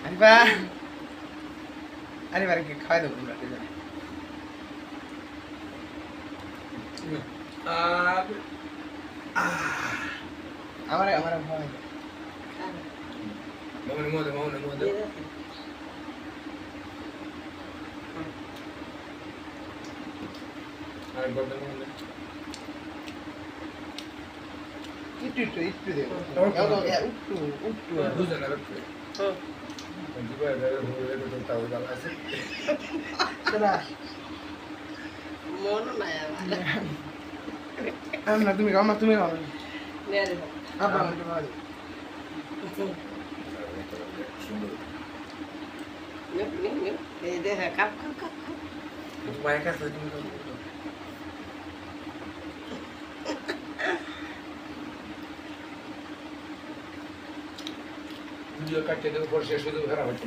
আরিফা আরিফাকে খাওয়াই দেবো তোমরা দুজনে। আমার আমার খাওয়াই দাও। একটু একটু একটু দেবো একটু মনও নাই আমার না তুমি খাও না তুমি খাও না নে রে আবার আমি খাওয়াই দেবো। নে এই দেখা কাপ কাপ কাপ মায়ের কাছে তুমি ভিডিও কাটতে দেবো পর শেষ হয়ে যাবে খারাপ হচ্ছে